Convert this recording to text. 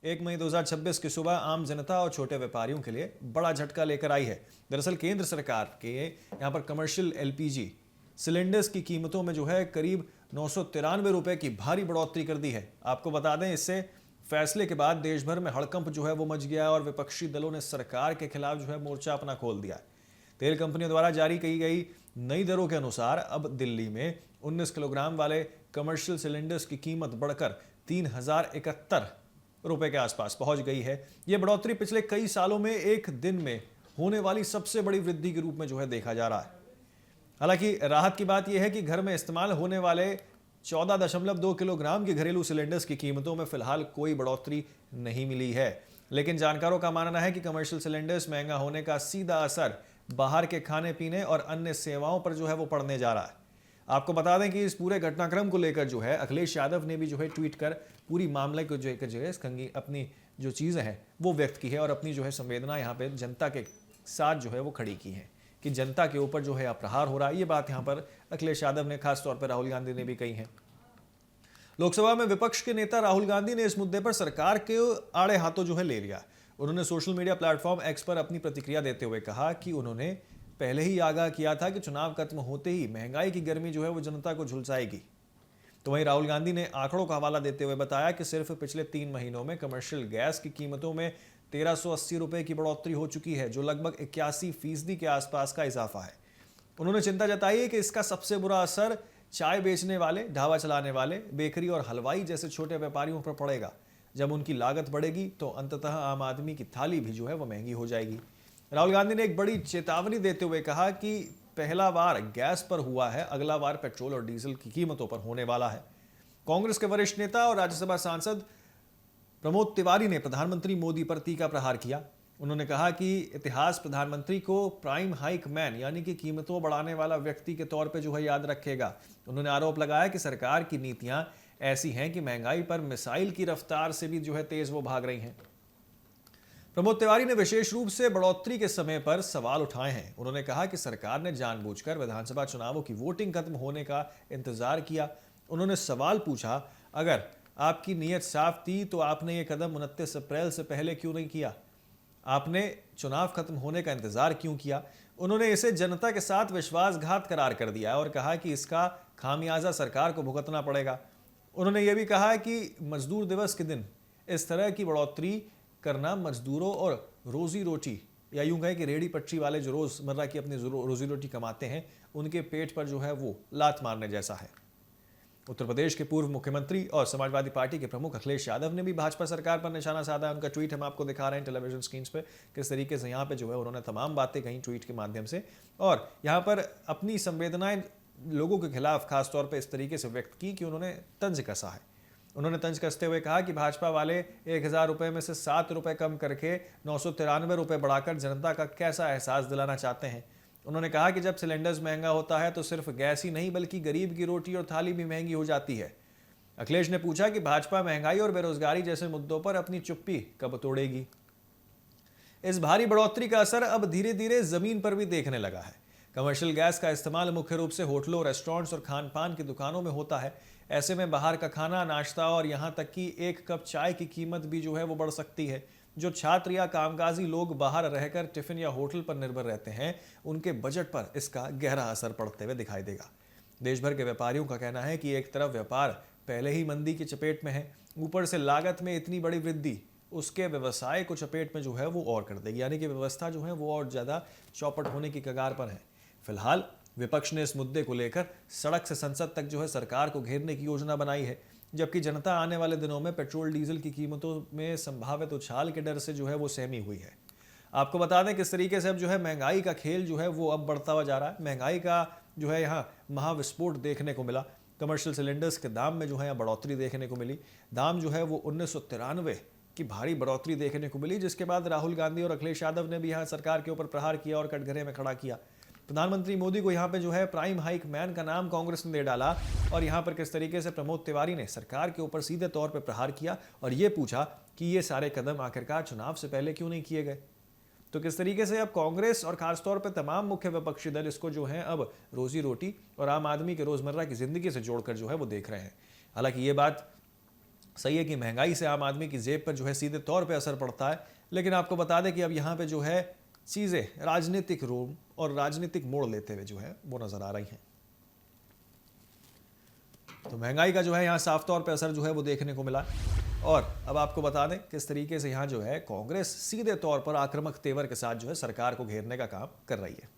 1 मई 2026 की सुबह आम जनता और छोटे व्यापारियों के लिए बड़ा झटका लेकर आई है। दरअसल केंद्र सरकार के यहाँ पर कमर्शियल एलपीजी सिलेंडर्स की कीमतों में जो है करीब 993 रुपए की भारी बढ़ोतरी कर दी है। आपको बता दें, इससे फैसले के बाद देश भर में हड़कंप जो है वो मच गया और विपक्षी दलों ने सरकार के खिलाफ जो है मोर्चा अपना खोल दिया। तेल कंपनियों द्वारा जारी की गई नई दरों के अनुसार अब दिल्ली में 19 किलोग्राम वाले कमर्शियल सिलेंडर्स की कीमत बढ़कर 3071 रुपए के आसपास पहुंच गई है। यह बढ़ोतरी पिछले कई सालों में एक दिन में होने वाली सबसे बड़ी वृद्धि के रूप में जो है देखा जा रहा है। हालांकि राहत की बात यह है कि घर में इस्तेमाल होने वाले 14.2 किलोग्राम के घरेलू सिलेंडर्स की कीमतों में फिलहाल कोई बढ़ोतरी नहीं मिली है। लेकिन जानकारों का मानना है कि कमर्शियल सिलेंडर्स महंगा होने का सीधा असर बाहर के खाने पीने और अन्य सेवाओं पर जो है वो पड़ने जा रहा है। आपको बता दें कि इस पूरे घटनाक्रम को लेकर जो है अखिलेश यादव ने भी जो है ट्वीट कर पूरी मामले को जो है अपनी जो चीज़ें हैं वो व्यक्त की है और अपनी जो है संवेदना यहाँ पे जनता के साथ जो है वो खड़ी की है कि जनता के ऊपर जो है अपराध हो रहा है। ये बात यहाँ पर अखिलेश यादव ने खासतौर पर राहुल गांधी ने भी कही है। लोकसभा में विपक्ष के नेता राहुल गांधी ने इस मुद्दे पर सरकार के आड़े हाथों जो है ले लिया। उन्होंने सोशल मीडिया प्लेटफॉर्म एक्स पर अपनी प्रतिक्रिया देते हुए कहा कि उन्होंने पहले ही आगाह किया था कि चुनाव खत्म होते ही महंगाई की गर्मी जो है वो जनता को झुलसाएगी। तो वहीं राहुल गांधी ने आंकड़ों का हवाला देते हुए बताया कि सिर्फ पिछले 3 महीनों में कमर्शियल गैस की कीमतों में 1380 रुपए की बढ़ोतरी हो चुकी है, जो लगभग 81% के आसपास का इजाफा है। उन्होंने चिंता जताई है कि इसका सबसे बुरा असर चाय बेचने वाले, ढाबा चलाने वाले, बेकरी और हलवाई जैसे छोटे व्यापारियों पर पड़ेगा। जब उनकी लागत बढ़ेगी तो अंततः आम आदमी की थाली भी जो है वो महंगी हो जाएगी। राहुल गांधी ने एक बड़ी चेतावनी देते हुए कहा कि पहला वार गैस पर हुआ है, अगला वार पेट्रोल और डीजल की कीमतों पर होने वाला है। कांग्रेस के वरिष्ठ नेता और राज्यसभा सांसद प्रमोद तिवारी ने प्रधानमंत्री मोदी पर तीखा प्रहार किया। उन्होंने कहा कि इतिहास प्रधानमंत्री को प्राइम हाइक मैन यानी कि कीमतों बढ़ाने वाला व्यक्ति के तौर पे जो है याद रखेगा। उन्होंने आरोप लगाया कि सरकार की नीतियां ऐसी हैं कि महंगाई पर मिसाइल की रफ्तार से भी जो है तेज वो भाग रही हैं। प्रमोद तिवारी ने विशेष रूप से बढ़ोतरी के समय पर सवाल उठाए हैं। उन्होंने कहा कि सरकार ने जानबूझकर विधानसभा चुनावों की वोटिंग खत्म होने का इंतजार किया। उन्होंने सवाल पूछा, अगर आपकी नीयत साफ थी तो आपने ये कदम 29 अप्रैल से पहले क्यों नहीं किया? आपने चुनाव खत्म होने का इंतजार क्यों किया? उन्होंने इसे जनता के साथ विश्वासघात करार कर दिया और कहा कि इसका खामियाजा सरकार को भुगतना पड़ेगा। उन्होंने ये भी कहा कि मजदूर दिवस के दिन इस तरह की बढ़ोतरी करना मजदूरों और रोजी रोटी, या यूं कहें कि रेहड़ी पटरी वाले जो रोजमर्रा की अपनी रोजी रोटी कमाते हैं, उनके पेट पर जो है वो लात मारने जैसा है। उत्तर प्रदेश के पूर्व मुख्यमंत्री और समाजवादी पार्टी के प्रमुख अखिलेश यादव ने भी भाजपा सरकार पर निशाना साधा। उनका ट्वीट हम आपको दिखा रहे हैं टेलीविजन स्क्रीन पे, किस तरीके से यहाँ पे जो है उन्होंने तमाम बातें कही ट्वीट के माध्यम से और यहाँ पर अपनी संवेदनाएं लोगों के खिलाफ खासतौर पर इस तरीके से व्यक्त की कि उन्होंने तंज कसा है। उन्होंने तंज कसते हुए कहा कि भाजपा वाले 1000 रुपए में से 7 रुपए कम करके 993 रुपए बढ़ाकर जनता का कैसा एहसास दिलाना चाहते हैं। उन्होंने कहा कि जब सिलेंडर्स महंगा होता है तो सिर्फ गैस ही नहीं बल्कि गरीब की रोटी और थाली भी महंगी हो जाती है। अखिलेश ने पूछा कि भाजपा महंगाई और बेरोजगारी जैसे मुद्दों पर अपनी चुप्पी कब तोड़ेगी। इस भारी बढ़ोतरी का असर अब धीरे धीरे जमीन पर भी देखने लगा है। कमर्शियल गैस का इस्तेमाल मुख्य रूप से होटलों, रेस्टोरेंट्स और खान पान की दुकानों में होता है। ऐसे में बाहर का खाना, नाश्ता और यहाँ तक कि 1 कप चाय की कीमत भी जो है वो बढ़ सकती है। जो छात्र या कामकाजी लोग बाहर रहकर टिफिन या होटल पर निर्भर रहते हैं, उनके बजट पर इसका गहरा असर पड़ते हुए दिखाई देगा। देश भर के व्यापारियों का कहना है कि एक तरफ व्यापार पहले ही मंदी की चपेट में है, ऊपर से लागत में इतनी बड़ी वृद्धि उसके व्यवसाय को चपेट में जो है वो और कर देगी, यानी कि व्यवस्था जो है वो और ज़्यादा चौपट होने की कगार पर है। फिलहाल विपक्ष ने इस मुद्दे को लेकर सड़क से संसद तक जो है सरकार को घेरने की योजना बनाई है, जबकि जनता आने वाले दिनों में पेट्रोल डीजल की कीमतों में संभावित उछाल के डर से जो है वो सहमी हुई है। आपको बता दें किस तरीके से अब जो है महंगाई का खेल जो है वो अब बढ़ता हुआ जा रहा है। महंगाई का जो है यहाँ महाविस्फोट देखने को मिला। कमर्शियल सिलेंडर्स के दाम में जो है बढ़ोतरी देखने को मिली। दाम जो है वो 1993 की भारी बढ़ोतरी देखने को मिली, जिसके बाद राहुल गांधी और अखिलेश यादव ने भी यहाँ सरकार के ऊपर प्रहार किया और कटघरे में खड़ा किया। प्रधानमंत्री मोदी को यहाँ पे जो है प्राइम हाइक मैन का नाम कांग्रेस ने दे डाला और यहाँ पर किस तरीके से प्रमोद तिवारी ने सरकार के ऊपर सीधे तौर पे प्रहार किया और ये पूछा कि ये सारे कदम आखिरकार चुनाव से पहले क्यों नहीं किए गए। तो किस तरीके से अब कांग्रेस और खासतौर पर तमाम मुख्य विपक्षी दल इसको जो है अब रोजी रोटी और आम आदमी के रोजमर्रा की जिंदगी से जोड़कर जो है वो देख रहे हैं। हालांकि ये बात सही है कि महंगाई से आम आदमी की जेब पर जो है सीधे तौर पे असर पड़ता है, लेकिन आपको बता दें कि अब यहाँ पे जो है चीज़ें राजनीतिक रूप और राजनीतिक मोड़ लेते हुए जो है वो नजर आ रही हैं। तो महंगाई का जो है यहाँ साफ तौर पे असर जो है वो देखने को मिला। और अब आपको बता दें किस तरीके से यहाँ जो है कांग्रेस सीधे तौर पर आक्रामक तेवर के साथ जो है सरकार को घेरने का काम कर रही है।